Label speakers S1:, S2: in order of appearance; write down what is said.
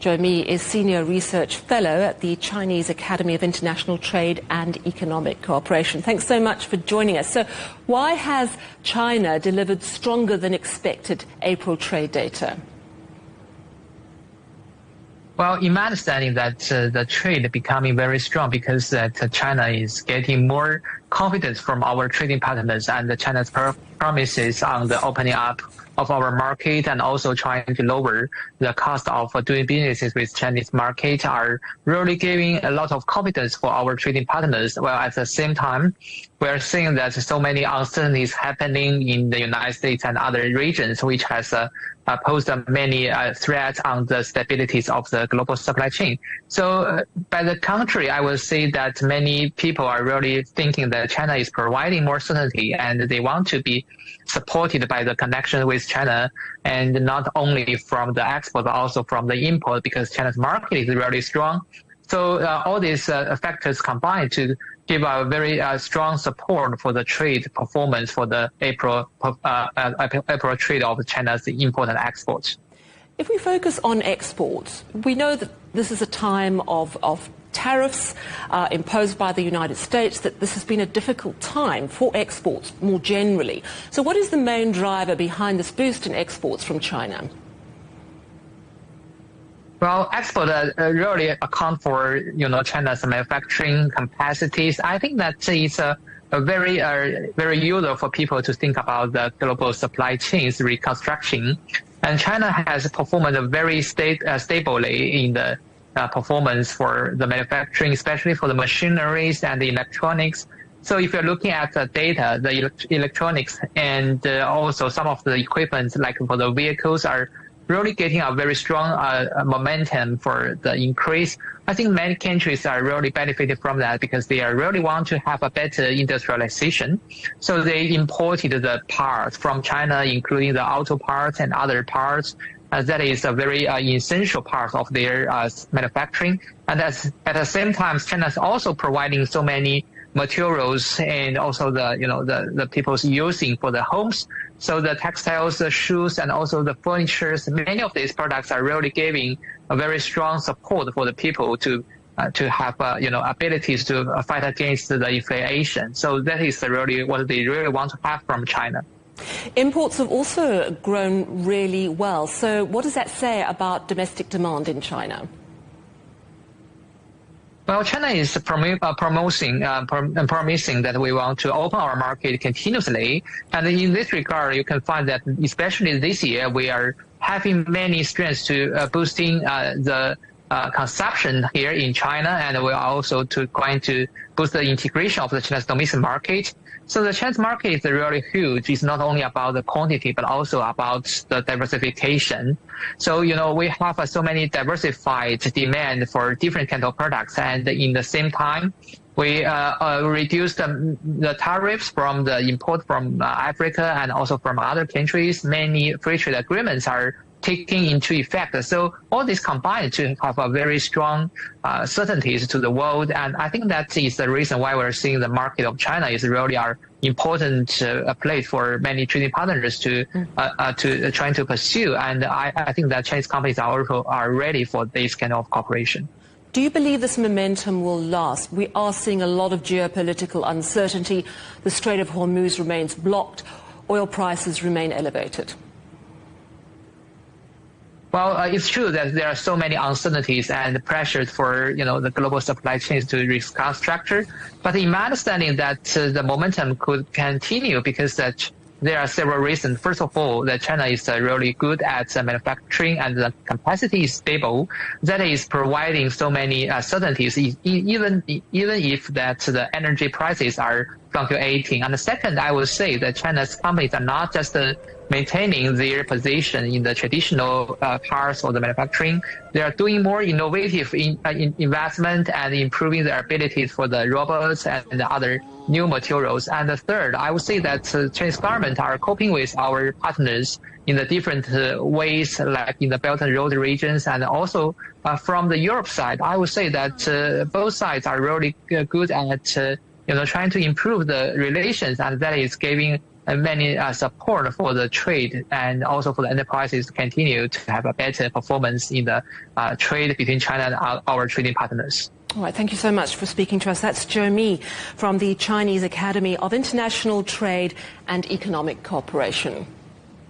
S1: Zhou Mi is Senior Research Fellow at the Chinese Academy of International Trade and Economic Cooperation. Thanks so much for joining us. So why has China delivered stronger than expected April trade data?
S2: Well, in my understanding that the trade becoming very strong because that China is getting more confidence from our trading partners, and China's promises on the opening up of our market and also trying to lower the cost of doing businesses with Chinese market are really giving a lot of confidence for our trading partners. While at the same time, we are seeing that so many uncertainties happening in the United States and other regions, which has posed many threats on the stabilities of the global supply chain. So by the contrary, I would say that many people are really thinking that China is providing more certainty and they want to be supported by the connection with China, and not only from the export, but also from the import, because China's market is really strong. So all these factors combine to give a very strong support for the trade performance for the April trade of China's import and exports.
S1: If we focus on exports, we know that this is a time of tariffs imposed by the United States, that this has been a difficult time for exports more generally. So what is the main driver behind this boost in exports from China?
S2: Well, export really account for China's manufacturing capacities. I think that is a very useful for people to think about the global supply chains reconstruction. And China has performed very stably in the performance for the manufacturing, especially for the machineries and the electronics. So if you're looking at the data, the electronics and also some of the equipment, like for the vehicles, are really getting a very strong momentum for the increase. I think many countries are really benefiting from that because they really want to have a better industrialization. So they imported the parts from China, including the auto parts and other parts. That is a very essential part of their manufacturing. And at the same time, China is also providing so many materials and also the people's using for the homes. So the textiles, the shoes, and also the furniture, many of these products are really giving a very strong support for the people to have abilities to fight against the inflation. So that is really what they really want to have from China.
S1: Imports have also grown really well. So what does that say about domestic demand in China?
S2: Well, China is promising that we want to open our market continuously. And in this regard, you can find that especially this year, we are having many strengths to boosting the consumption here in China, and we are also going to boost the integration of the Chinese domestic market. So the Chinese market is really huge. It's not only about the quantity, but also about the diversification. So, we have so many diversified demand for different kind of products. And in the same time, we reduced the tariffs from the import from Africa and also from other countries. Many free trade agreements are taking into effect. So all this combined to have a very strong certainties to the world. And I think that is the reason why we're seeing the market of China is really our important place for many trading partners to trying to pursue. And I think that Chinese companies are ready for this kind of cooperation.
S1: Do you believe this momentum will last? We are seeing a lot of geopolitical uncertainty. The Strait of Hormuz remains blocked. Oil prices remain elevated.
S2: Well, it's true that there are so many uncertainties and pressures for the global supply chains to reconstruct. But in my understanding, that the momentum could continue because that there are several reasons. First of all, that China is really good at manufacturing and the capacity is stable. That is providing so many certainties, even if that the energy prices are fluctuating. And the second, I would say that China's companies are not just maintaining their position in the traditional parts of the manufacturing. They are doing more innovative investment and improving their abilities for the robots and the other new materials. And the third, I would say that Chinese government are coping with our partners in the different ways, like in the Belt and Road regions, and also from the Europe side. I would say that both sides are really good at trying to improve the relations, and that is giving many support for the trade and also for the enterprises to continue to have a better performance in the trade between China and our trading partners.
S1: All right, thank you so much for speaking to us. That's Zhou Mi from the Chinese Academy of International Trade and Economic Cooperation.